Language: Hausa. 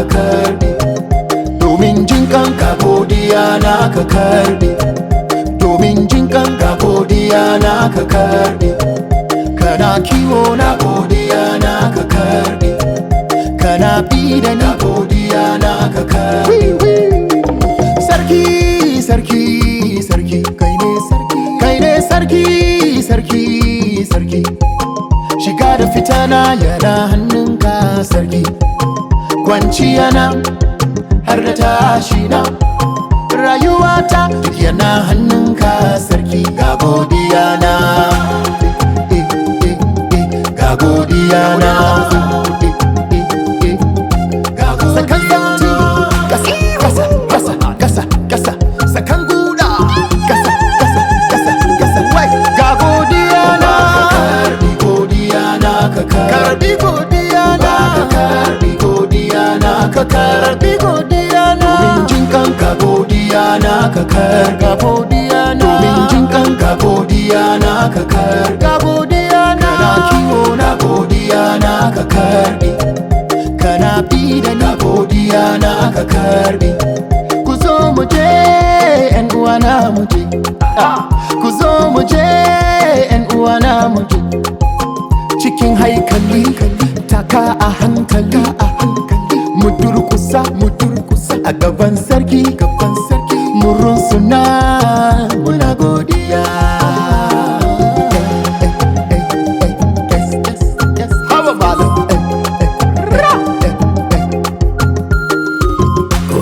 ka karbe, domin jin kanka godiya na ka karbe, domin jin kanka godiya na ka karbe, kana kiwo na godiya na ka karbe, kana bi da ni godiya na ka karbe. Sarki sarki sarki kai ne sarki, kai ne sarki sarki sarki, shiga da fitana yana hannunka sarki, kwanciya na har da tashi na, rayuwata duk yana hannunka sarki. Ga godiya na, ga godiya na, sakan sauti gasa gasa gasa gasa gasa, sakan guda gasa gasa gasa gasa, wai ga godiya na, karbi godiya na ka karbi godiya na, karbi godiya na ka karbi godiya na, domin jin kanka godiya na ka karga godiya na, domin jin kanka godiya na ka karga godiya na, kana kiwo na godiya na ka karbi, kana bi da na godiya na ka karbi. Ku zo mu je yan uwana mu je, ku zo mu je yan uwana mu je, cikin haikali taka a hankali, mu durkusa a gaban sarki, mu runsuna muna godiya. Haba malam. Go